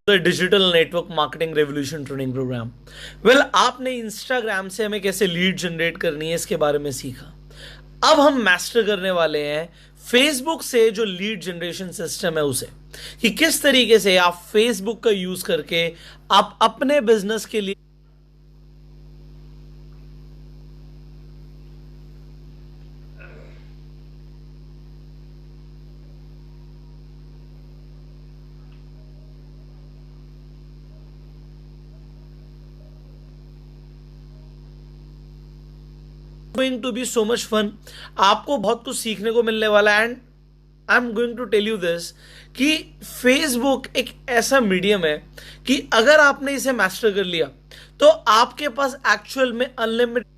The digital network marketing revolution training programme. Well, आपने Instagram से हमें कैसे लीड जनरेट करनी है इसके बारे में सीखा। अब हम मास्टर करने वाले हैं फेसबुक से जो लीड जनरेशन सिस्टम है उसे, कि किस तरीके से आप फेसबुक का यूज करके आप अपने बिजनेस के लिए going to be so much fun. आपको बहुत कुछ सीखने को मिलने वाला है। And I am going to tell you this कि फेसबुक एक ऐसा मीडियम है कि अगर आपने इसे मास्टर कर लिया तो आपके पास एक्चुअल में अनलिमिटेड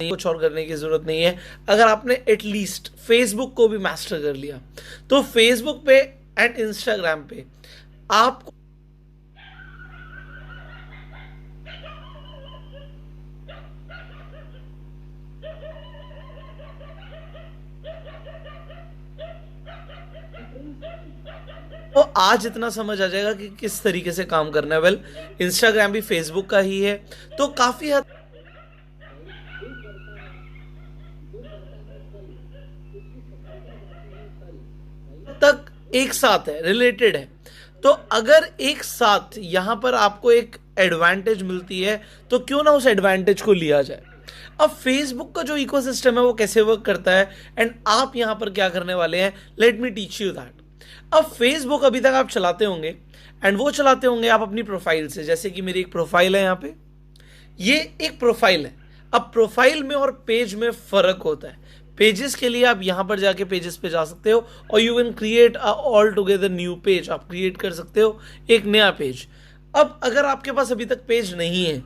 कुछ और करने की जरूरत नहीं है। अगर आपने एटलीस्ट फेसबुक को भी मास्टर कर लिया तो फेसबुक पे एंड इंस्टाग्राम पे आपको तो आज इतना समझ आ जाएगा कि किस तरीके से काम करना है। वेल, इंस्टाग्राम भी फेसबुक का ही है, तो काफी हद तक एक साथ है, रिलेटेड है। तो अगर एक साथ यहां पर आपको एक एडवांटेज मिलती है तो क्यों ना उस एडवांटेज को लिया जाए। अब फेसबुक का जो इकोसिस्टम है वो कैसे वर्क करता है एंड आप यहां पर क्या करने वाले हैं, let me teach you that. अब फेसबुक अभी तक आप चलाते होंगे एंड वो चलाते होंगे आप अपनी प्रोफाइल से। जैसे कि मेरी एक प्रोफाइल है, यहाँ पे ये एक प्रोफाइल है। अब प्रोफाइल में और पेज में फर्क होता है। पेजेस के लिए आप यहां पर जाके पेजेस पे जा सकते हो और you can create a all together new page. आप क्रिएट कर सकते हो एक नया पेज। अब अगर आपके पास अभी तक पेज नहीं है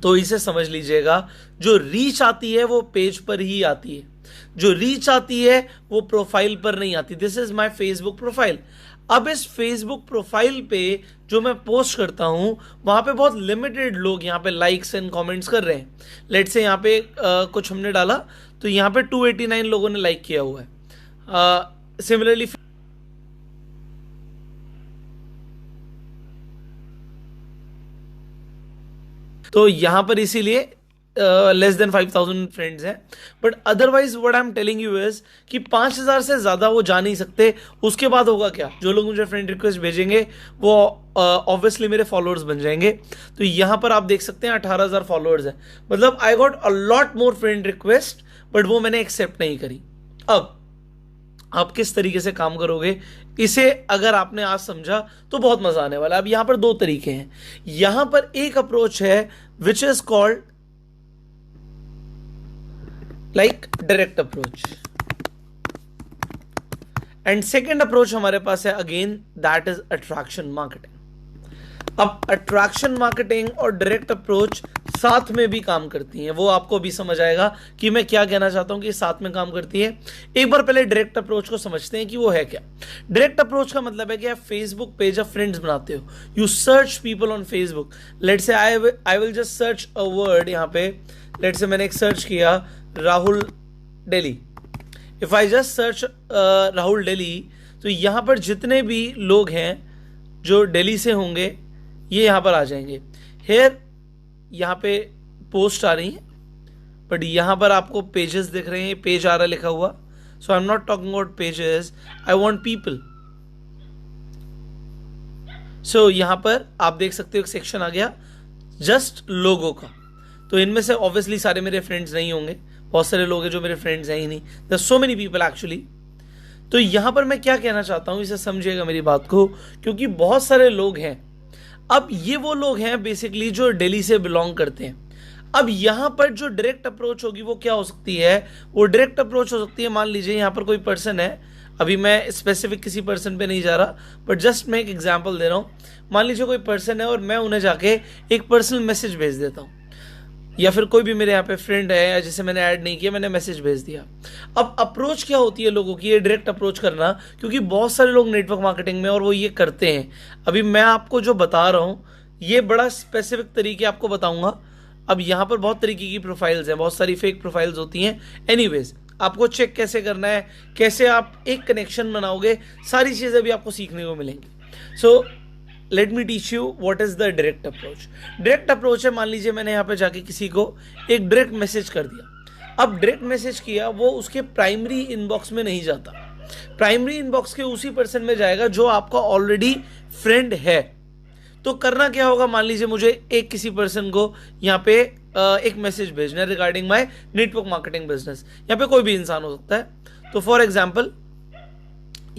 तो इसे समझ लीजिएगा, जो रीच आती है वो पेज पर ही आती है, जो रीच आती है वो प्रोफाइल पर नहीं आती। This is my Facebook profile. अब इस फेसबुक प्रोफाइल पे जो मैं पोस्ट करता हूं वहां पे बहुत लिमिटेड लोग यहाँ पे लाइक्स एंड कमेंट्स कर रहे हैं। लेट से यहाँ पे कुछ हमने डाला तो यहाँ पे 289 लोगों ने लाइक किया हुआ है। सिमिलरली तो यहां पर इसीलिए लेस देन 5000 फ्रेंड्स हैं। But otherwise what I am telling you is कि 5000 से ज्यादा वो जा नहीं सकते। उसके बाद होगा क्या, जो लोग मुझे फ्रेंड रिक्वेस्ट भेजेंगे वो ऑब्वियसली मेरे फॉलोअर्स बन जाएंगे। तो यहां पर आप देख सकते हैं 18000 फॉलोअर्स हैं। मतलब I got a lot more friend request, but वो मैंने एक्सेप्ट नहीं करी। अब आप किस तरीके से काम करोगे इसे अगर आपने आज समझा तो बहुत मजा आने वाला है। अब यहां पर दो तरीके हैं। यहां पर एक अप्रोच है which is called like direct approach, and second approach हमारे पास है again that is attraction marketing. अब अट्रैक्शन मार्केटिंग और डायरेक्ट अप्रोच साथ में भी काम करती हैं। वो आपको भी समझ आएगा कि मैं क्या कहना चाहता हूं कि साथ में काम करती है। एक बार पहले डायरेक्ट अप्रोच को समझते हैं कि वो है क्या। डायरेक्ट अप्रोच का मतलब है कि आप फेसबुक पेज ऑफ फ्रेंड्स बनाते हो, you search people on Facebook. Let say I will just search a word. यहाँ पे लेट से मैंने एक सर्च किया Rahul daily. If I just search Rahul daily तो यहां पर जितने भी लोग हैं जो दिल्ली से होंगे ये यहां पर आ जाएंगे। हेयर यहां पे पोस्ट आ रही है, बट यहां पर आपको पेजेस दिख रहे हैं, पेज आ रहा लिखा हुआ। So I am not talking about pages, I want people. So यहां पर आप देख सकते हो एक सेक्शन आ गया जस्ट लोगों का। तो इनमें से ऑब्वियसली सारे मेरे फ्रेंड्स नहीं होंगे, बहुत सारे लोग हैं जो मेरे फ्रेंड्स हैं ही नहीं। There so many people actually. तो यहां पर मैं क्या कहना चाहता हूं इसे समझिएगा मेरी बात को, क्योंकि बहुत सारे लोग हैं। अब ये वो लोग हैं बेसिकली जो दिल्ली से बिलोंग करते हैं। अब यहां पर जो डायरेक्ट अप्रोच होगी वो क्या हो सकती है, वो डायरेक्ट अप्रोच हो सकती है। मान लीजिए यहां पर कोई पर्सन है, अभी मैं स्पेसिफिक किसी पर्सन पे नहीं जा रहा, बट जस्ट मैं एक एग्जांपल दे रहा हूं। मान लीजिए कोई पर्सन है और मैं उन्हें जाके एक पर्सनल मैसेज भेज देता हूं, या फिर कोई भी मेरे यहाँ पे फ्रेंड है या जिसे मैंने ऐड नहीं किया, मैंने मैसेज भेज दिया। अब अप्रोच क्या होती है लोगों की, ये डायरेक्ट अप्रोच करना, क्योंकि बहुत सारे लोग नेटवर्क मार्केटिंग में और वो ये करते हैं। अभी मैं आपको जो बता रहा हूँ ये बड़ा स्पेसिफिक तरीके आपको बताऊंगा। अब यहाँ पर बहुत तरीके की प्रोफाइल्स हैं, बहुत सारी फेक प्रोफाइल्स होती हैं। एनीवेज आपको चेक कैसे करना है, कैसे आप एक कनेक्शन बनाओगे, सारी चीज़ें भी आपको सीखने को मिलेंगी। So let me teach you what is the direct approach. Direct approach है, मान लीजिए मैंने यहाँ पे जाके किसी को एक डायरेक्ट मैसेज कर दिया। अब डायरेक्ट मैसेज किया, वो उसके प्राइमरी इनबॉक्स में नहीं जाता, प्राइमरी इनबॉक्स के उसी पर्सन में जाएगा जो आपका ऑलरेडी फ्रेंड है। तो करना क्या होगा, मान लीजिए मुझे एक किसी पर्सन को यहाँ पे एक मैसेज भेजना है regarding my network marketing business. यहाँ पे कोई भी इंसान हो सकता है। तो फॉर एग्जांपल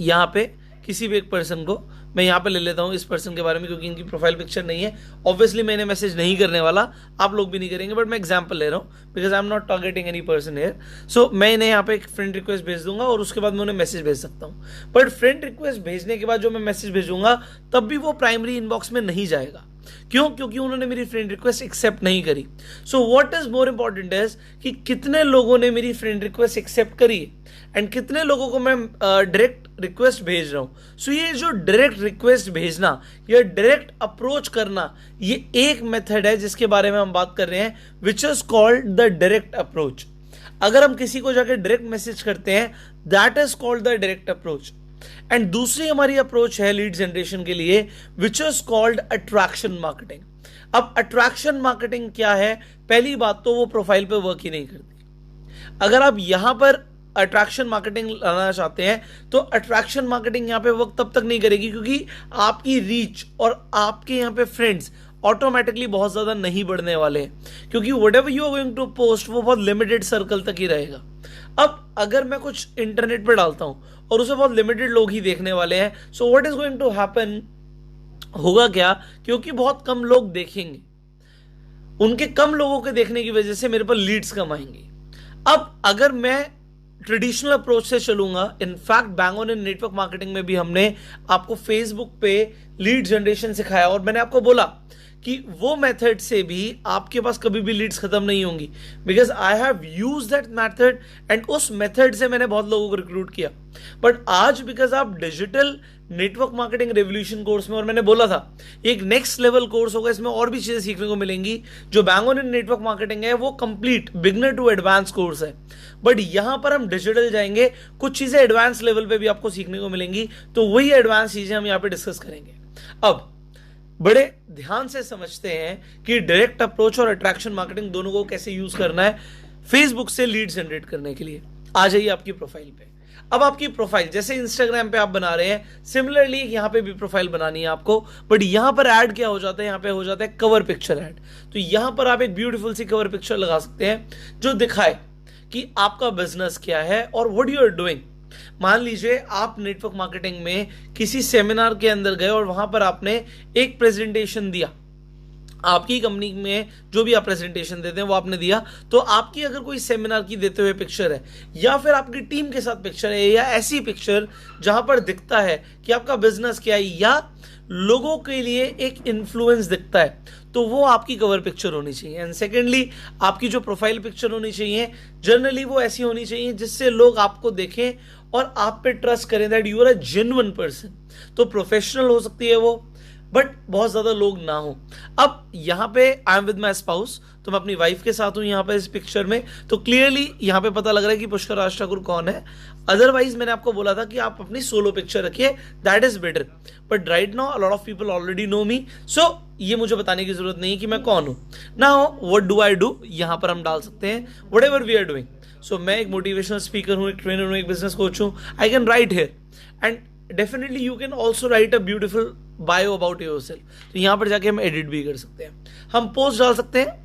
यहाँ पे किसी भी एक पर्सन को मैं यहाँ पे ले लेता हूँ इस पर्सन के बारे में, क्योंकि इनकी प्रोफाइल पिक्चर नहीं है। ऑब्वियसली मैंने मैसेज नहीं करने वाला, आप लोग भी नहीं करेंगे, बट मैं एग्जांपल ले रहा हूँ because I am not targeting any person here. So मैं इन्हें यहाँ पे एक फ्रेंड रिक्वेस्ट भेज दूंगा और उसके बाद मैं उन्हें मैसेज भेज सकता हूँ। बट फ्रेंड रिक्वेस्ट भेजने के बाद जो मैं मैसेज भेजूंगा तब भी वो प्राइमरी इनबॉक्स में नहीं जाएगा। क्यों? क्योंकि उन्होंने मेरी फ्रेंड रिक्वेस्ट एक्सेप्ट नहीं करी। सो what is more important is कि कितने लोगों ने मेरी फ्रेंड रिक्वेस्ट एक्सेप्ट करी एंड कितने लोगों को मैं डायरेक्ट रिक्वेस्ट भेज रहा हूं। सो ये जो डायरेक्ट रिक्वेस्ट भेजना या डायरेक्ट अप्रोच करना, ये एक मेथड है जिसके बारे में हम बात कर रहे हैं, which is called the direct approach. अगर हम किसी को जाकर डायरेक्ट मैसेज करते हैं, that is called the direct approach. And दूसरी हमारी अप्रोच है लीड जनरेशन के लिए, which is called attraction marketing. अब अट्रैक्शन मार्केटिंग क्या है? पहली बात तो वो प्रोफाइल पे वर्क ही नहीं करती। अगर आप यहां पर अट्रैक्शन मार्केटिंग लाना चाहते हैं तो अट्रैक्शन मार्केटिंग यहां पे वर्क तब तक नहीं करेगी, क्योंकि आपकी रीच और आपके यहां पे फ्रेंड्स ऑटोमेटिकली बहुत ज्यादा नहीं बढ़ने वाले हैं, क्योंकि whatever you are going to post वो बहुत लिमिटेड सर्कल तक ही रहेगा। अब अगर मैं कुछ इंटरनेट पे डालता हूं और उसे बहुत लिमिटेड लोग ही देखने वाले हैं, so what is going to happen, होगा क्या, क्योंकि बहुत कम लोग देखेंगे, उनके कम लोगों के देखने की वजह से मेरे पर लीड्स कम आएंगी। अब अगर मैं ट्रेडिशनल अप्रोच से चलूंगा, in fact bang on in network marketing में भी हमने आपको फेसबुक पे लीड जनरेशन सिखाया और मैंने आपको बोला कि वो मेथड से भी आपके पास कभी भी लीड्स खत्म नहीं होंगी, because I have use that method and उस मेथड से मैंने बहुत लोगों को रिक्रूट किया। बट आज बिकॉज आप digital network marketing revolution course में, और मैंने बोला था एक नेक्स्ट लेवल कोर्स होगा, इसमें और भी चीजें सीखने को मिलेंगी। जो bang on in network marketing है वो complete beginner to advance course है, बट यहां पर हम डिजिटल जाएंगे, कुछ चीजें एडवांस लेवल पे भी आपको सीखने को मिलेंगी, तो वही एडवांस चीजें हम यहाँ पे डिस्कस करेंगे। अब बड़े ध्यान से समझते हैं कि डायरेक्ट अप्रोच और अट्रैक्शन मार्केटिंग दोनों को कैसे यूज करना है फेसबुक से लीड जनरेट करने के लिए। आ जाइए आपकी प्रोफाइल पे। अब आपकी प्रोफाइल जैसे इंस्टाग्राम पे आप बना रहे हैं, सिमिलरली यहां पे भी प्रोफाइल बनानी है आपको, बट यहां पर ऐड क्या हो जाता है, यहां पे हो जाता है कवर पिक्चर ऐड। तो यहां पर आप एक ब्यूटीफुल सी कवर पिक्चर लगा सकते हैं जो दिखाए कि आपका बिजनेस क्या है और व्हाट यू आर डूइंग। मान लीजिए आप नेटवर्क मार्केटिंग में किसी सेमिनार के अंदर गए और वहां पर आपने एक प्रेजेंटेशन दिया, आपकी कंपनी में जो भी आप प्रेजेंटेशन देते हैं वो आपने दिया, तो आपकी अगर कोई सेमिनार की देते हुए पिक्चर है या फिर आपकी टीम के साथ पिक्चर है या ऐसी पिक्चर जहां पर दिखता है कि आपका बिजनेस क्या है या लोगों के लिए एक इन्फ्लुएंस दिखता है, तो वो आपकी कवर पिक्चर होनी चाहिए। एंड सेकेंडली आपकी जो प्रोफाइल पिक्चर होनी चाहिए, जनरली वो ऐसी होनी चाहिए जिससे लोग आपको देखें और आप पे ट्रस्ट करें that you are a genuine person. तो प्रोफेशनल हो सकती है वो, बट बहुत ज्यादा लोग ना हो। अब यहां पे I am with my spouse, तो मैं अपनी वाइफ के साथ हूं यहां पे इस पिक्चर में, तो क्लियरली यहां पे पता लग रहा है कि पुष्कर राज ठाकुर कौन है। अदरवाइज मैंने आपको बोला था कि आप अपनी सोलो पिक्चर रखिए, that is better. But right now a lot of people already know me, so ये मुझे बताने की जरूरत नहीं कि मैं कौन हूं। Now what do I do, यहां पर हम डाल सकते हैं व्हाटएवर वी आर डूइंग। सो मैं एक मोटिवेशनल स्पीकर हूं, एक ट्रेनर हूं, एक बिजनेस कोच हूं, I can write here and definitely you can also right a beautiful bio about yourself. तो यहां पर जाके हम एडिट भी कर सकते हैं, हम पोस्ट डाल सकते हैं।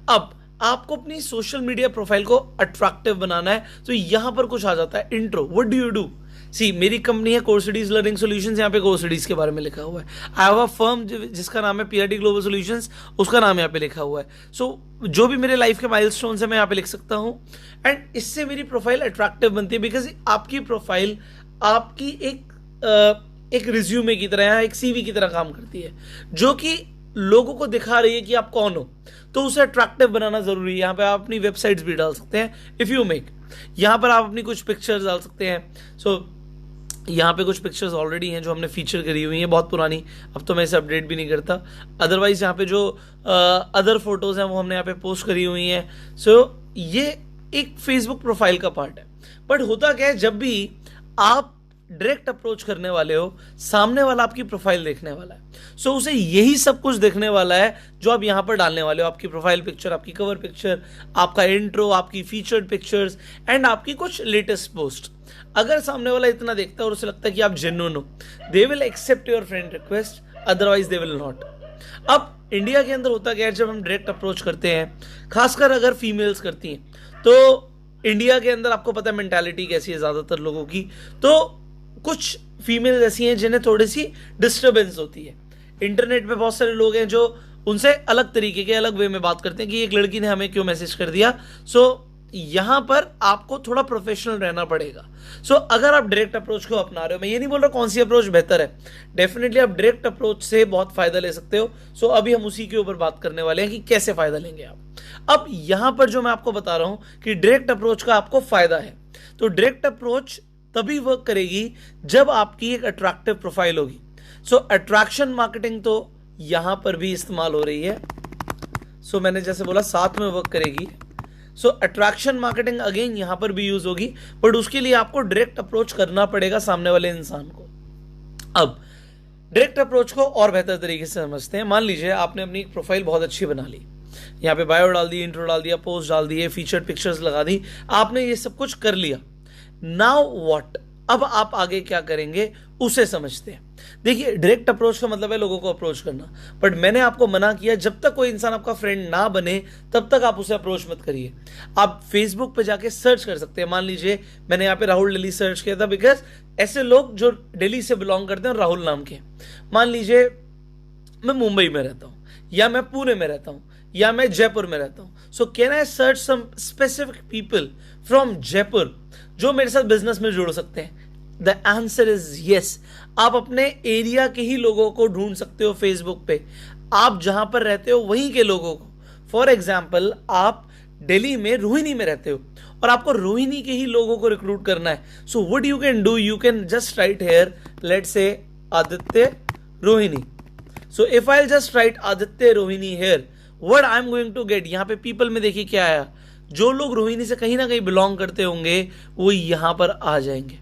अब आपको अपनी सोशल मीडिया प्रोफाइल को अट्रैक्टिव बनाना है, तो यहां पर कुछ आ जाता है intro, what do you do. See मेरी कंपनी है कोर्सिडीज लर्निंग सॉल्यूशंस, यहाँ पे कोर्सिडीज के बारे में लिखा हुआ है। आई हैव अ फर्म जिसका नाम है पीआरटी ग्लोबल सॉल्यूशंस, उसका नाम यहाँ पे लिखा हुआ है। सो जो भी मेरे लाइफ के माइलस्टोन्स है मैं यहाँ पे लिख सकता हूँ एंड इससे मेरी प्रोफाइल अट्रैक्टिव बनती है, बिकॉज आपकी प्रोफाइल आपकी एक रिज्यूमे की तरह, एक सीवी की तरह काम करती है, जो कि लोगों को दिखा रही है कि आप कौन हो, तो उसे अट्रैक्टिव बनाना जरूरी है। यहाँ पे आप अपनी वेबसाइट्स भी डाल सकते हैं इफ यू मेक, यहाँ पर आप अपनी कुछ पिक्चर्स डाल सकते हैं। सो यहाँ पे कुछ पिक्चर्स ऑलरेडी हैं जो हमने फीचर करी हुई हैं, बहुत पुरानी, अब तो मैं इसे अपडेट भी नहीं करता। अदरवाइज यहाँ पे जो अदर फोटोज हैं वो हमने यहाँ पे पोस्ट करी हुई हैं। सो ये एक फेसबुक प्रोफाइल का पार्ट है। बट होता क्या है, जब भी आप डायरेक्ट अप्रोच करने वाले हो, सामने वाला आपकी प्रोफाइल देखने वाला है, सो उसे यही सब कुछ देखने वाला है जो आप यहां पर डालने वाले हो। आपकी प्रोफाइल पिक्चर, आपकी कवर पिक्चर, आपका इंट्रो, आपकी फीचर्ड पिक्चर्स एंड आपकी कुछ लेटेस्ट पोस्ट। अगर सामने वाला इतना देखता है और उसे लगता है कि आप जेन्युइन हो, they will accept your friend request, otherwise they will not. अब इंडिया के अंदर होता क्या है, जब हम डायरेक्ट अप्रोच करते हैं, खासकर अगर फीमेल्स करती हैं, तो इंडिया के अंदर आपको पता है मेंटालिटी कैसी है ज्यादातर लोगों की। तो कुछ फीमेल्स ऐसी हैं जिन्हें थोड़ी सी डिस्टर्बेंस होती है। इंटरनेट पे बहुत सारे लोग हैं जो उनसे अलग तरीके के, अलग वे में बात करते हैं कि एक लड़की ने हमें क्यों मैसेज कर दिया। सो यहां पर आपको थोड़ा प्रोफेशनल रहना पड़ेगा। सो अगर आप डायरेक्ट अप्रोच को अपना रहे हो, मैं ये नहीं बोल रहा कौन सी अप्रोच बेहतर है, डेफिनेटली आप डायरेक्ट अप्रोच से बहुत फायदा ले सकते हो। सो अभी हम उसी के ऊपर बात करने वाले हैं कि कैसे फायदा लेंगे आप। अब यहां पर जो मैं आपको बता रहा हूं कि डायरेक्ट अप्रोच का आपको फायदा है, तो डायरेक्ट अप्रोच तभी वर्क करेगी जब आपकी एक अट्रैक्टिव प्रोफाइल होगी। सो अट्रैक्शन मार्केटिंग तो यहां पर भी इस्तेमाल हो रही है। सो मैंने जैसे बोला साथ में वर्क करेगी। सो अट्रैक्शन मार्केटिंग अगेन यहां पर भी यूज होगी, बट उसके लिए आपको डायरेक्ट अप्रोच करना पड़ेगा सामने वाले इंसान को। अब डायरेक्ट अप्रोच को और बेहतर तरीके से समझते हैं। मान लीजिए आपने अपनी एक प्रोफाइल बहुत अच्छी बना ली, यहाँ पे बायो डाल दी, इंट्रो डाल दिया, पोस्ट डाल दिए, फीचर्ड पिक्चर्स लगा दी, आपने ये सब कुछ कर लिया। नाउ व्हाट, अब आप आगे क्या करेंगे उसे समझते हैं। देखिए, डायरेक्ट अप्रोच का मतलब है लोगों को अप्रोच करना, बट मैंने आपको मना किया जब तक कोई इंसान आपका फ्रेंड ना बने तब तक आप उसे अप्रोच मत करिए। आप फेसबुक पे जाके सर्च कर सकते हैं। मान लीजिए मैंने यहाँ पे राहुल दिल्ली सर्च किया था, बिकॉज ऐसे लोग जो दिल्ली से बिलोंग करते हैं राहुल नाम के। मान लीजिए मैं मुंबई में रहता हूँ, या मैं पुणे में रहता हूँ, या मैं जयपुर में रहता हूँ। So can I search some specific people from Jaipur जो मेरे साथ बिजनेस में जुड़ सकते हैं? The answer is yes. आप अपने एरिया के ही लोगों को ढूंढ सकते हो फेसबुक पे, आप जहां पर रहते हो वहीं के लोगों को। फॉर एग्जाम्पल, आप दिल्ली में रोहिणी में रहते हो और आपको रोहिणी के ही लोगों को रिक्रूट करना है। So what you can do, you can just write here, let's say Aditya Rohini. So if I just write Aditya Rohini here, what I am going to get, यहाँ पे पीपल में देखिए क्या आया, जो लोग रोहिणी से कहीं ना कहीं बिलोंग करते होंगे वो यहां पर आ जाएंगे।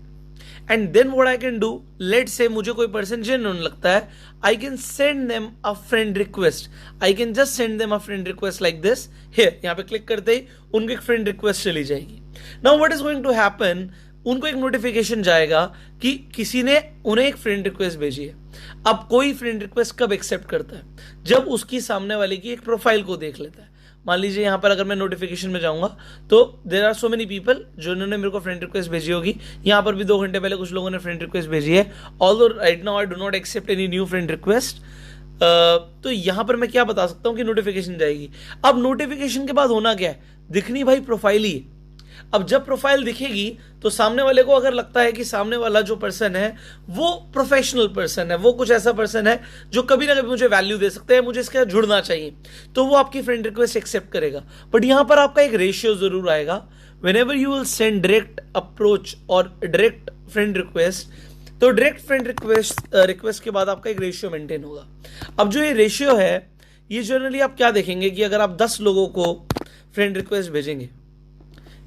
And then what I can do, let say मुझे कोई पर्सन जेन्युइन लगता है, I can send them a friend request. I can just send them a friend request like this here. यहाँ पे क्लिक करते ही उनकी एक फ्रेंड रिक्वेस्ट चली जाएगी। Now what is going to happen, उनको एक नोटिफिकेशन जाएगा कि किसी ने उन्हें एक फ्रेंड रिक्वेस्ट भेजी है। अब कोई फ्रेंड रिक्वेस्ट कब एक्सेप्ट करता है? जब उसकी सामने वाले की एक प्रोफाइल को देख लेता है। मान लीजिए यहाँ पर अगर मैं नोटिफिकेशन में जाऊंगा तो there are so many people जिन्होंने मेरे को फ्रेंड रिक्वेस्ट भेजी होगी। यहाँ पर भी 2 घंटे पहले कुछ लोगों ने फ्रेंड रिक्वेस्ट भेजी है। Although right now I do not accept any new friend request. तो यहाँ पर मैं क्या बता सकता हूँ कि नोटिफिकेशन जाएगी। अब नोटिफिकेशन के बाद होना क्या है, दिखनी भाई प्रोफाइल ही। अब जब प्रोफाइल दिखेगी तो सामने वाले को अगर लगता है कि सामने वाला जो पर्सन है वो प्रोफेशनल पर्सन है, वो कुछ ऐसा पर्सन है जो कभी ना कभी मुझे वैल्यू दे सकता है, मुझे इसके साथ जुड़ना चाहिए, तो वो आपकी फ्रेंड रिक्वेस्ट एक्सेप्ट करेगा। बट यहां पर आपका एक रेशियो जरूर आएगा। Whenever you will send direct approach और डायरेक्ट फ्रेंड रिक्वेस्ट, तो डायरेक्ट फ्रेंड रिक्वेस्ट के बाद आपका एक रेशियो मेंटेन होगा। अब जो ये रेशियो है, ये जनरली आप क्या देखेंगे कि अगर आप 10 लोगों को फ्रेंड रिक्वेस्ट भेजेंगे,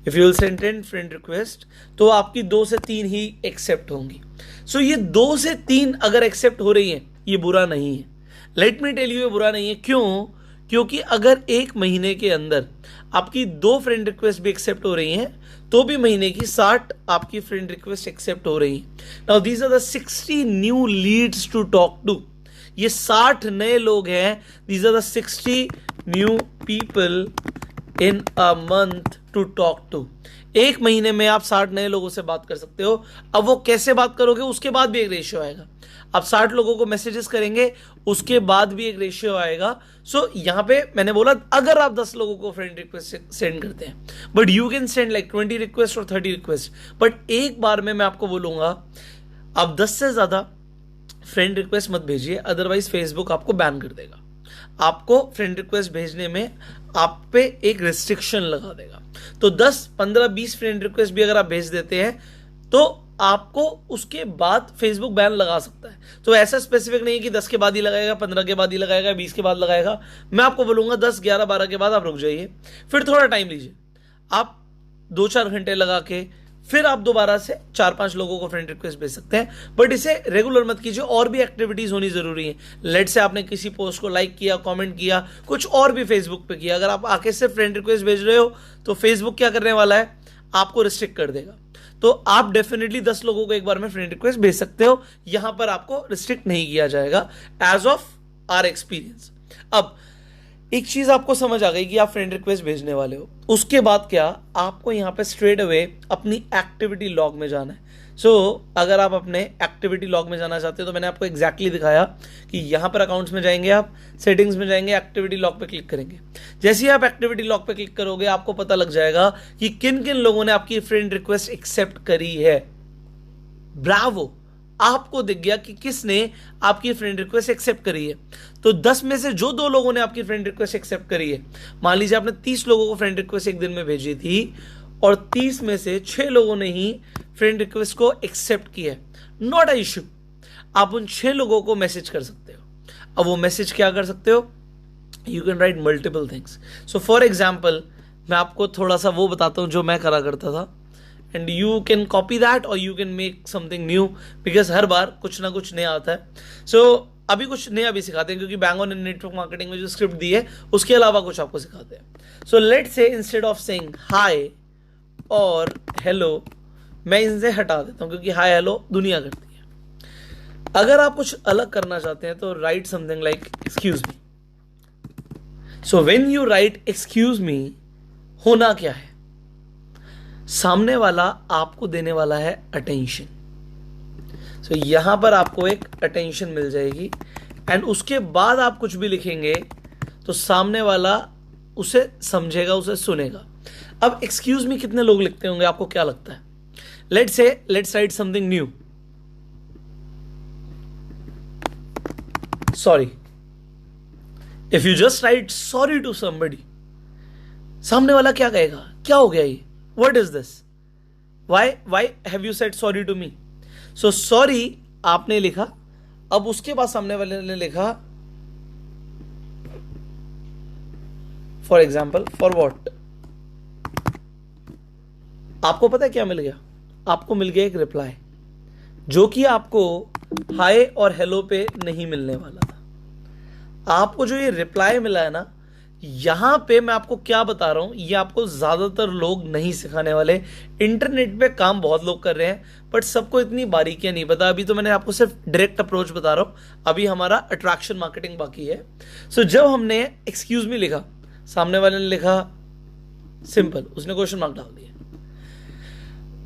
if you will send 10 friend request, तो आपकी 2 से 3 ही एक्सेप्ट होंगी। सो ये 2 से 3 अगर एक्सेप्ट हो रही हैं, ये बुरा नहीं है। लेट मी टेल यू, ये बुरा नहीं है। क्यों? क्योंकि अगर 1 महीने के अंदर आपकी 2 फ्रेंड रिक्वेस्ट भी एक्सेप्ट हो रही हैं, तो भी महीने की 60 आपकी फ्रेंड रिक्वेस्ट एक्सेप्ट हो रही हैं। Now these are the 60 new leads to talk to. ये 60 नए लोग हैं। These are the 60 new people in a month to talk to. 1 महीने में आप 60 नए लोगों से बात कर सकते हो। अब वो कैसे बात करोगे, उसके बाद भी एक रेशियो आएगा। आप 60 लोगों को मैसेजेस करेंगे, उसके बाद भी एक रेशियो आएगा। सो यहां पे मैंने बोला अगर आप 10 लोगों को फ्रेंड रिक्वेस्ट सेंड करते हैं, but you can send like 20 request और 30 रिक्वेस्ट। बट एक बार में मैं आपको बोलूंगा आप 10 से ज्यादा फ्रेंड रिक्वेस्ट मत भेजिए, अदरवाइज फेसबुक आपको बैन कर देगा। आपको फ्रेंड रिक्वेस्ट भेजने में आप पे एक रिस्ट्रिक्शन लगा देगा। तो 10, 15, 20 फ्रेंड रिक्वेस्ट भी अगर आप भेज देते हैं तो आपको उसके बाद फेसबुक बैन लगा सकता है। तो ऐसा स्पेसिफिक नहीं कि 10 के बाद ही लगाएगा, 15 के बाद ही लगाएगा, 20 के बाद लगाएगा। मैं आपको बोलूंगा 10, 11, 12 के बाद आप रुक जाइए, फिर थोड़ा टाइम लीजिए। आप 2-4 घंटे लगा के फिर आप दोबारा से 4-5 लोगों को फ्रेंड रिक्वेस्ट भेज सकते हैं, बट इसे रेगुलर मत कीजिए, और भी एक्टिविटीज होनी जरूरी है। लेट से आपने किसी पोस्ट को लाइक किया, कमेंट किया, कुछ और भी फेसबुक पे किया, अगर आप आके सिर्फ फ्रेंड रिक्वेस्ट भेज रहे हो तो फेसबुक क्या करने वाला है, आपको रिस्ट्रिक्ट कर देगा। तो आप डेफिनेटली 10 लोगों को एक बार में फ्रेंड रिक्वेस्ट भेज सकते हो, यहां पर आपको रिस्ट्रिक्ट नहीं किया जाएगा एज ऑफ आर एक्सपीरियंस। अब एक चीज आपको समझ आ गई कि आप फ्रेंड रिक्वेस्ट भेजने वाले हो, उसके बाद क्या, आपको यहां पे स्ट्रेट अवे अपनी एक्टिविटी लॉग में जाना है। अगर आप अपने एक्टिविटी लॉग में जाना चाहते हो तो मैंने आपको एग्जैक्टली दिखाया कि यहां पर अकाउंट्स में जाएंगे, आप सेटिंग्स में जाएंगे, एक्टिविटी लॉग पे क्लिक करेंगे। जैसे ही आप एक्टिविटी लॉग पे क्लिक करोगे आपको पता लग जाएगा कि किन किन लोगों ने आपकी फ्रेंड रिक्वेस्ट एक्सेप्ट करी है। ब्रावो, आपको दिख गया कि किसने आपकी फ्रेंड रिक्वेस्ट एक्सेप्ट करी है। तो 10 में से जो 2 लोगों ने आपकी फ्रेंड रिक्वेस्ट एक्सेप्ट करी है, मान लीजिए आपने 30 लोगों को फ्रेंड रिक्वेस्ट एक दिन में भेजी थी और 30 में से 6 लोगों ने ही फ्रेंड रिक्वेस्ट को एक्सेप्ट किया है, नॉट अ इश्यू। आप उन 6 लोगों को मैसेज कर सकते हो। अब वो मैसेज क्या कर सकते हो, you can write multiple things. So for example मैं आपको थोड़ा सा वो बताता हूं जो मैं करा करता था, and you can copy that और you can make something new, because हर बार कुछ ना कुछ नया आता है। अभी कुछ नया भी सिखाते हैं, क्योंकि बैंग ऑन नेटवर्क मार्केटिंग में जो स्क्रिप्ट दी है उसके अलावा कुछ आपको सिखाते हैं। So let's say instead of saying hi और हेलो, मैं इनसे हटा देता हूं क्योंकि हाय हेलो दुनिया करती है। अगर आप कुछ अलग करना चाहते हैं तो right something like excuse me. So when you right excuse me, होना क्या है, सामने वाला आपको देने वाला है अटेंशन। सो यहां पर आपको एक अटेंशन मिल जाएगी, एंड उसके बाद आप कुछ भी लिखेंगे तो सामने वाला उसे समझेगा, उसे सुनेगा। अब एक्सक्यूज मी कितने लोग लिखते होंगे, आपको क्या लगता है? Let's write something new. Sorry, if you just write sorry to somebody, सामने वाला क्या कहेगा, क्या हो गया ये, what is this, why have you said sorry to me. So sorry आपने लिखा, अब उसके बाद सामने वाले ने लिखा फॉर एग्जाम्पल फॉर वॉट। आपको पता है क्या मिल गया, आपको मिल गया एक रिप्लाई, जो कि आपको हाय और हेलो पे नहीं मिलने वाला था। आपको जो ये रिप्लाई मिला है ना, यहां पे मैं आपको क्या बता रहा हूं, ये आपको ज्यादातर लोग नहीं सिखाने वाले। इंटरनेट पे काम बहुत लोग कर रहे हैं, बट सबको इतनी बारीकियां नहीं पता। अभी तो मैंने आपको सिर्फ डायरेक्ट अप्रोच बता रहा हूं, अभी हमारा अट्रैक्शन मार्केटिंग बाकी है। जब हमने एक्सक्यूज मी लिखा, सामने वाले ने लिखा सिंपल, उसने क्वेश्चन मार्क डाल दिया।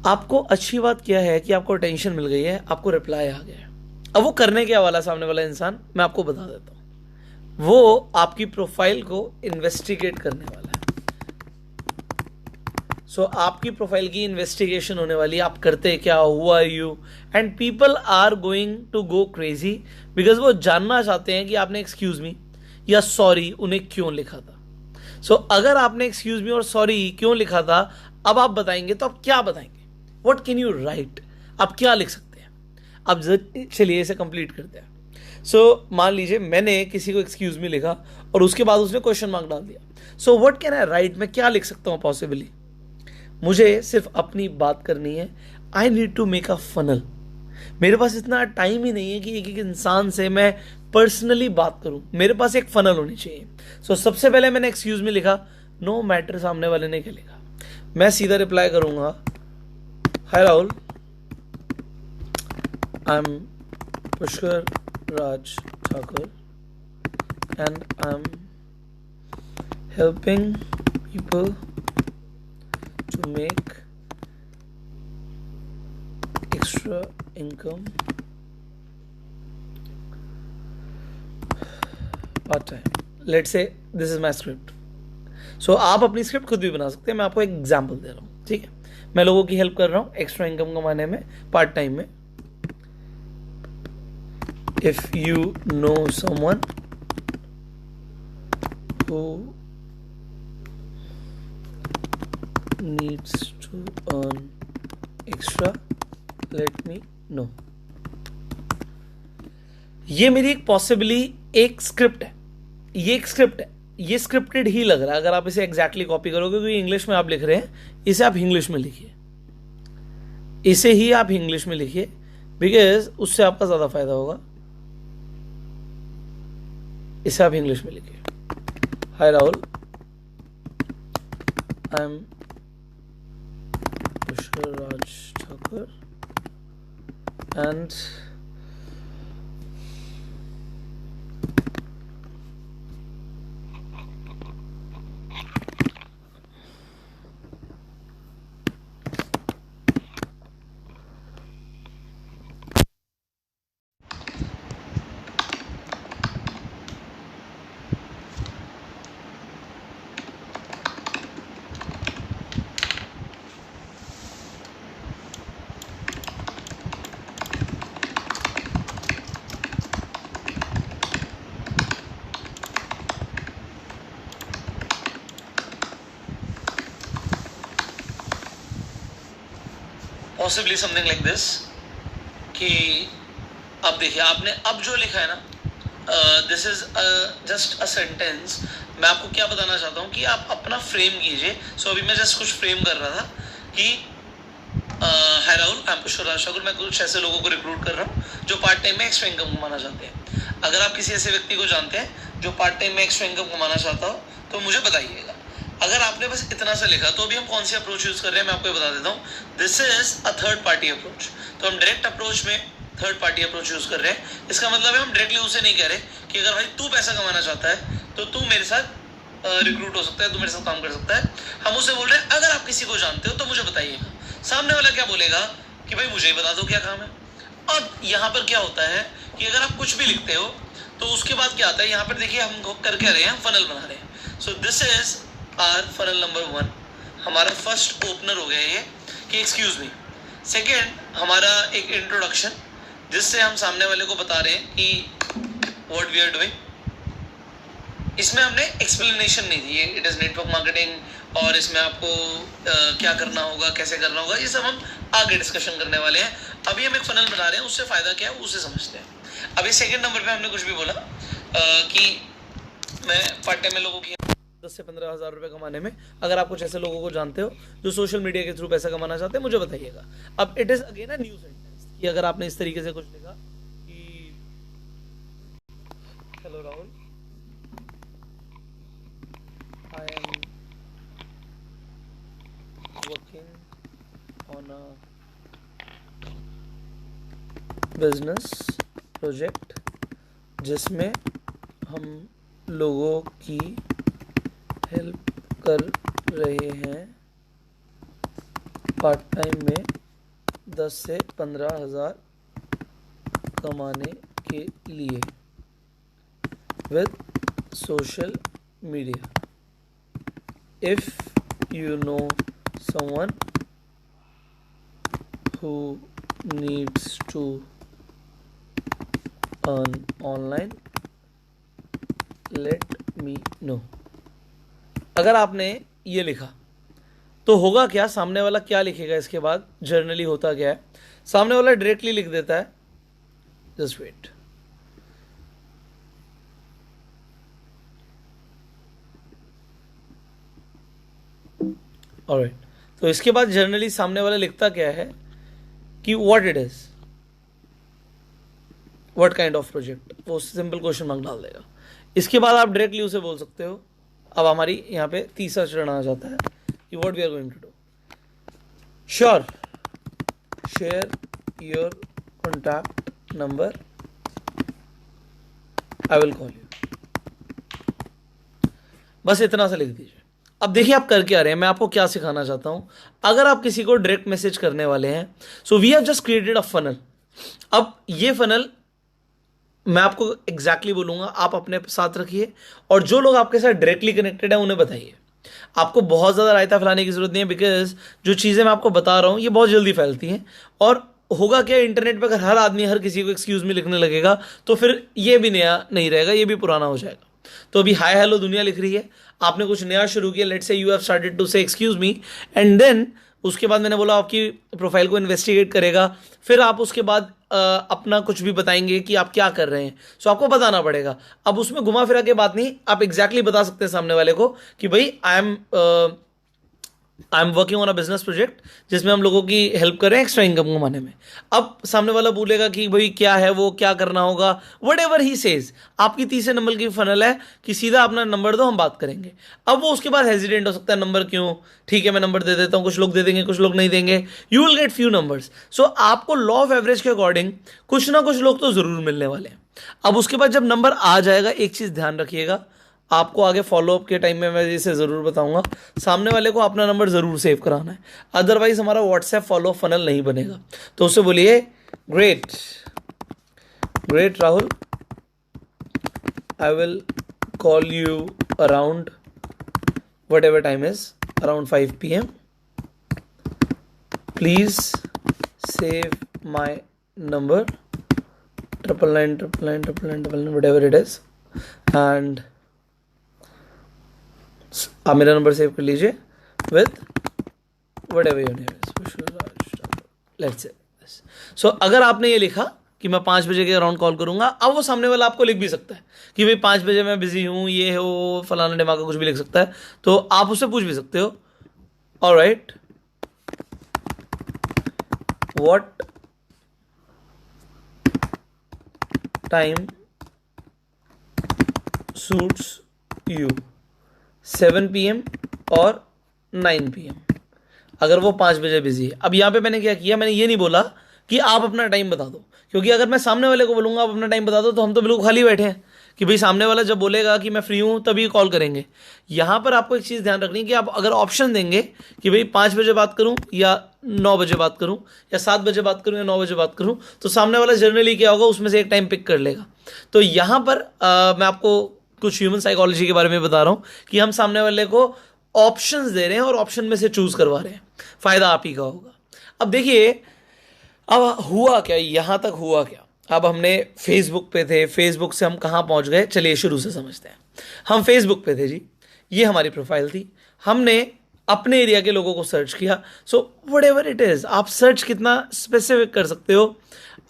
आपको अच्छी बात क्या है कि आपको टेंशन मिल गई है, आपको रिप्लाई आ गया है। अब वो करने क्या वाला सामने वाला इंसान, मैं आपको बता देता हूं। वो आपकी प्रोफाइल को इन्वेस्टिगेट करने वाला है। आपकी प्रोफाइल की इन्वेस्टिगेशन होने वाली है, आप करते क्या, who are you, and people are going to go crazy, because वो जानना चाहते हैं कि आपने एक्सक्यूज मी या सॉरी उन्हें क्यों लिखा था। अगर आपने एक्सक्यूज मी और सॉरी क्यों लिखा था, अब आप बताएंगे तो आप क्या बताएंगे, वट कैन यू राइट, आप क्या लिख सकते हैं। अब चलिए इसे कंप्लीट करते हैं। मान लीजिए मैंने किसी को एक्सक्यूज मी लिखा और उसके बाद उसने क्वेश्चन मार्क डाल दिया। व्हाट कैन आई राइट, मैं क्या लिख सकता हूं पॉसिबली। मुझे सिर्फ अपनी बात करनी है, I need to make a funnel. मेरे पास इतना टाइम ही नहीं है कि एक एक इंसान से मैं पर्सनली बात करूं, मेरे पास एक फनल होनी चाहिए। सबसे पहले मैंने एक्सक्यूज मी लिखा, नो मैटर सामने वाले ने क्या लिखा, मैं सीधा रिप्लाई करूंगा, hi Rahul, I am Pushkar Raj Thakur and I'm helping people to make extra income part time. Let's say this is my script. आप अपनी स्क्रिप्ट खुद भी बना सकते हैं, मैं आपको एक एग्जाम्पल दे रहा हूँ, ठीक है। मैं लोगों की हेल्प कर रहा हूँ एक्स्ट्रा इनकम कमाने में पार्ट टाइम में। If you know someone who needs to earn extra, let me know. ये मेरी एक पॉसिबली एक स्क्रिप्ट है, ये एक स्क्रिप्ट है, ये स्क्रिप्टेड ही लग रहा है अगर आप इसे एग्जैक्टली कॉपी करोगे, क्योंकि इंग्लिश में आप लिख रहे हैं, इसे आप इंग्लिश में लिखिए, इसे ही आप इंग्लिश में लिखिए, बिकॉज उससे आपका ज्यादा फायदा होगा। इसे आप इंग्लिश में लिखिए। Hi Rahul, I am Pushkaraj Thakur and possibly something like this कि अब देखिए आपने अब जो लिखा है ना, this is just a sentence. मैं आपको क्या बताना चाहता हूँ कि आप अपना फ्रेम कीजिए। सो अभी मैं जस्ट कुछ फ्रेम कर रहा था कि हाय राहुल, आई एम पुष्कराज ठाकुर, मैं कुछ ऐसे लोगों को रिक्रूट कर रहा हूँ जो पार्ट टाइम में एक्स्ट्रा इनकम कमाना चाहते हैं। अगर आप किसी ऐसे व्यक्ति को जानते हैं जो पार्ट टाइम में एक्स्ट्रा इनकम कमाना चाहता हो तो मुझे बताइएगा। अगर आपने बस इतना सा लिखा तो अभी हम कौन सी अप्रोच यूज कर रहे हैं मैं आपको ये बता देता हूँ। This is a third party approach. तो हम डायरेक्ट अप्रोच में थर्ड पार्टी अप्रोच यूज कर रहे हैं। इसका मतलब है हम डायरेक्टली उसे नहीं कह रहे कि अगर भाई तू पैसा कमाना चाहता है तो तू मेरे साथ रिक्रूट हो सकता है, तू मेरे साथ काम कर सकता है। हम उसे बोल रहे हैं अगर आप किसी को जानते हो तो मुझे बताइएगा। सामने वाला क्या बोलेगा कि भाई मुझे ही बता दो क्या काम है। अब यहाँ पर क्या होता है कि अगर आप कुछ भी लिखते हो तो उसके बाद क्या आता है, यहाँ पर देखिए हम कर क्या रहे हैं, फनल बना रहे हैं। So this is our funnel number 1। हमारा फर्स्ट ओपनर हो गया ये कि एक्सक्यूज मी। सेकेंड हमारा एक इंट्रोडक्शन जिससे हम सामने वाले को बता रहे हैं कि व्हाट वी आर डूइंग। इसमें हमने एक्सप्लेनेशन नहीं दी है, इट इज नेटवर्क मार्केटिंग और इसमें आपको क्या करना होगा, कैसे करना होगा, ये सब हम आगे डिस्कशन करने वाले हैं। अभी हम एक फनल बना रहे हैं, उससे फायदा क्या है उसे समझते हैं। अभी सेकंड नंबर पे हमने कुछ भी बोला कि मैं पार्ट टाइम में लोगों की 10 से 15 हज़ार रुपये कमाने में, अगर आप कुछ ऐसे लोगों को जानते हो जो सोशल मीडिया के थ्रू पैसा कमाना चाहते हैं मुझे बताइएगा। अब it is again a new sentence कि अगर आपने इस तरीके से कुछ लिखा कि hello Rahul, I am working on a business project जिसमें हम लोगों की हेल्प कर रहे हैं पार्ट टाइम में 10 से 15 हज़ार कमाने के लिए with social media. If you know someone who needs to earn online, let me know। अगर आपने ये लिखा तो होगा क्या, सामने वाला क्या लिखेगा इसके बाद, जर्नली होता क्या है, सामने वाला डायरेक्टली लिख देता है जस्ट वेट। ऑलराइट, तो इसके बाद जर्नली सामने वाला लिखता क्या है कि what it is, what kind of project, वो सिंपल क्वेश्चन मार्क डाल देगा। इसके बाद आप डायरेक्टली उसे बोल सकते हो। अब हमारी यहाँ पे तीसरा चरण आ जाता है कि what we are going to do. Sure, share your contact number, I will call you. बस इतना सा लिख दीजिए। अब देखिए आप कर क्या रहे हैं, मैं आपको क्या सिखाना चाहता हूं। अगर आप किसी को डायरेक्ट मैसेज करने वाले हैं, so we have just created a funnel. अब ये फनल मैं आपको एग्जैक्टली बोलूंगा, आप अपने साथ रखिए और जो लोग आपके साथ डायरेक्टली कनेक्टेड है उन्हें बताइए। आपको बहुत ज्यादा रायता फैलाने की जरूरत नहीं है, बिकॉज जो चीजें मैं आपको बता रहा हूं ये बहुत जल्दी फैलती हैं। और होगा क्या, इंटरनेट पर अगर हर आदमी हर किसी को एक्सक्यूज मी लिखने लगेगा तो फिर ये भी नया नहीं रहेगा, ये भी पुराना हो जाएगा। तो अभी हाय हेलो दुनिया लिख रही है, आपने कुछ नया शुरू किया, let's say you have started to say excuse me, and then उसके बाद मैंने बोला आपकी प्रोफाइल को इन्वेस्टिगेट करेगा। फिर आप उसके बाद अपना कुछ भी बताएंगे कि आप क्या कर रहे हैं, सो आपको बताना पड़ेगा। अब उसमें घुमा फिरा के बात नहीं, आप एग्जैक्टली बता सकते हैं सामने वाले को कि भाई I am working on a business project जिसमें हम लोगों की हेल्प कर रहे हैं एक्स्ट्रा इनकम कमाने में। अब सामने वाला बोलेगा कि भाई क्या है वो, क्या करना होगा, वट एवर ही सेज। आपकी तीसरे नंबर की फनल है कि सीधा अपना नंबर दो, हम बात करेंगे। अब वो उसके बाद हेजिडेंट हो सकता है, नंबर क्यों, ठीक है मैं नंबर दे देता हूँ, कुछ लोग दे देंगे कुछ लोग नहीं देंगे, you will get few numbers. So आपको लॉ ऑफ एवरेज के अकॉर्डिंग कुछ ना कुछ लोग तो जरूर मिलने वाले हैं। अब उसके बाद जब नंबर आ जाएगा, एक चीज ध्यान रखिएगा, आपको आगे फॉलोअप के टाइम में मैं इसे ज़रूर बताऊंगा, सामने वाले को अपना नंबर ज़रूर सेव कराना है, अदरवाइज हमारा व्हाट्सएप फॉलो फनल नहीं बनेगा। तो उससे बोलिए great great Rahul, I will call you around whatever time is around 5 PM, please save my number 9999999 whatever it is, and आप मेरा नंबर सेव कर लीजिए with whatever your name is, let's say. So अगर आपने ये लिखा कि मैं 5 बजे के अराउंड कॉल करूंगा, अब वो सामने वाला आपको लिख भी सकता है कि भाई 5 बजे मैं बिजी हूँ, ये हो फलाना दिमाग, कुछ भी लिख सकता है, तो आप उससे पूछ भी सकते हो, alright what time suits you, 7 PM और 9 PM, अगर वो 5 बजे बिजी है। अब यहाँ पे मैंने क्या किया, मैंने ये नहीं बोला कि आप अपना टाइम बता दो, क्योंकि अगर मैं सामने वाले को बोलूँगा आप अपना टाइम बता दो तो हम तो बिल्कुल खाली बैठे हैं कि भाई सामने वाला जब बोलेगा कि मैं फ्री हूँ तभी कॉल करेंगे। यहाँ पर आपको एक चीज़ ध्यान रखनी है कि आप अगर ऑप्शन देंगे कि भाई 5 बजे बात करूँ या 9 बजे बात करूँ या 7 बजे बात करूँ या 9 बजे बात करूँ, तो सामने वाला जनरली क्या होगा, उसमें से एक टाइम पिक कर लेगा। तो यहाँ पर मैं आपको कुछ ह्यूमन साइकोलॉजी के बारे में बता रहा हूँ कि हम सामने वाले को ऑप्शंस दे रहे हैं और ऑप्शन में से चूज करवा रहे हैं, फायदा आप ही का होगा। अब देखिए, अब हुआ क्या, यहां तक हुआ क्या। अब हमने फेसबुक पे थे, फेसबुक से हम कहां पहुंच गए, चलिए शुरू से समझते हैं। हम फेसबुक पे थे जी, ये हमारी प्रोफाइल थी, हमने अपने एरिया के लोगों को सर्च किया। So what ever it is, आप सर्च कितना स्पेसिफिक कर सकते हो,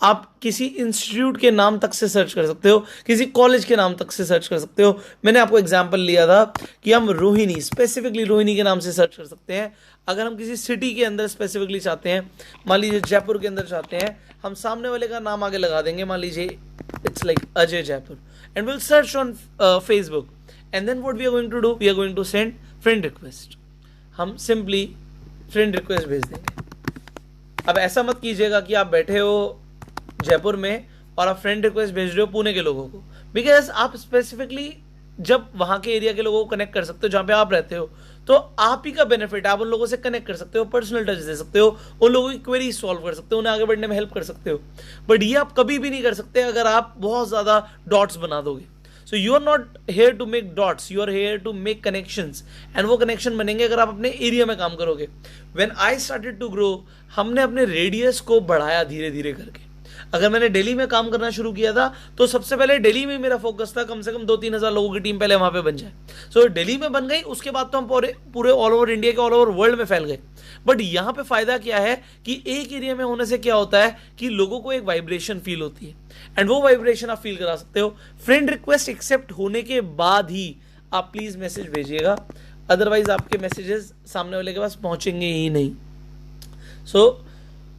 आप किसी इंस्टीट्यूट के नाम तक से सर्च कर सकते हो, किसी कॉलेज के नाम तक से सर्च कर सकते हो। मैंने आपको एग्जांपल लिया था कि हम रोहिणी, स्पेसिफिकली रोहिणी के नाम से सर्च कर सकते हैं। अगर हम किसी सिटी के अंदर स्पेसिफिकली चाहते हैं, मान लीजिए जयपुर के अंदर चाहते हैं, हम सामने वाले का नाम आगे लगा देंगे, मान लीजिए it's like Ajay Jaipur, and will search on Facebook, and then what we are going to do, we are going to send friend request. हम सिंपली फ्रेंड रिक्वेस्ट भेज देंगे। अब ऐसा मत कीजिएगा कि आप बैठे हो जयपुर में और आप फ्रेंड रिक्वेस्ट भेज रहे हो पुणे के लोगों को, बिकॉज आप स्पेसिफिकली जब वहां के एरिया के लोगों को कनेक्ट कर सकते हो जहां पे आप रहते हो, तो आप ही का बेनिफिट, आप उन लोगों से कनेक्ट कर सकते हो, पर्सनल टच दे सकते हो, उन लोगों की क्वेरी सॉल्व कर सकते हो, उन्हें आगे बढ़ने में हेल्प कर सकते हो। बट ये आप कभी भी नहीं कर सकते अगर आप बहुत ज्यादा डॉट्स बना दोगे। So you are not here to make dots, you are here to make connections, and वो कनेक्शन बनेंगे अगर आप अपने एरिया में काम करोगे। When I started to grow, हमने अपने रेडियस को बढ़ाया धीरे धीरे करके। अगर मैंने दिल्ली में काम करना शुरू किया था तो सबसे पहले दिल्ली में मेरा फोकस था, कम से कम 2-3 हज़ार लोगों की टीम पहले वहां पे बन जाए। सो दिल्ली में बन गई, उसके बाद तो हम पूरे ऑल ओवर इंडिया के, ऑल ओवर वर्ल्ड में फैल गए। बट यहाँ पे फायदा क्या है कि एक एरिया में होने से क्या होता है कि लोगों को एक वाइब्रेशन फील होती है, एंड वो वाइब्रेशन आप फील करा सकते हो। फ्रेंड रिक्वेस्ट एक्सेप्ट होने के बाद ही आप प्लीज मैसेज भेजिएगा, अदरवाइज आपके मैसेजेस सामने वाले के पास पहुंचेंगे ही नहीं। सो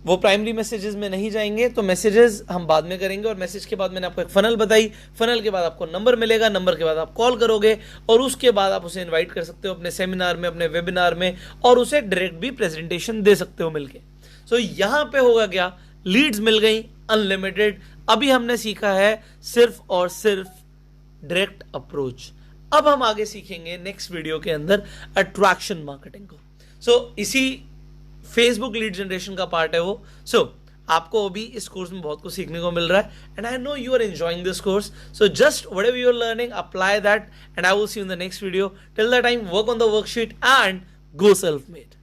वो प्राइमरी मैसेजेस में नहीं जाएंगे, तो मैसेजेस हम बाद में करेंगे। और मैसेज के बाद मैंने आपको एक फनल बताई, फनल के बाद आपको नंबर मिलेगा, नंबर के बाद आप कॉल करोगे, और उसके बाद आप उसे इनवाइट कर सकते हो अपने सेमिनार में, अपने वेबिनार में, और उसे डायरेक्ट भी प्रेजेंटेशन दे सकते हो मिलके। सो यहाँ पे होगा क्या, लीड्स मिल गई अनलिमिटेड। अभी हमने सीखा है सिर्फ और सिर्फ डायरेक्ट अप्रोच। अब हम आगे सीखेंगे नेक्स्ट वीडियो के अंदर अट्रैक्शन मार्केटिंग को। सो इसी फेसबुक लीड जनरेशन का पार्ट है वो। सो आपको अभी इस कोर्स में बहुत कुछ सीखने को मिल रहा है, and I know you are enjoying this course. So just whatever you are learning, apply that, and I will see you in the next video. Till the time, work on the worksheet and go self made.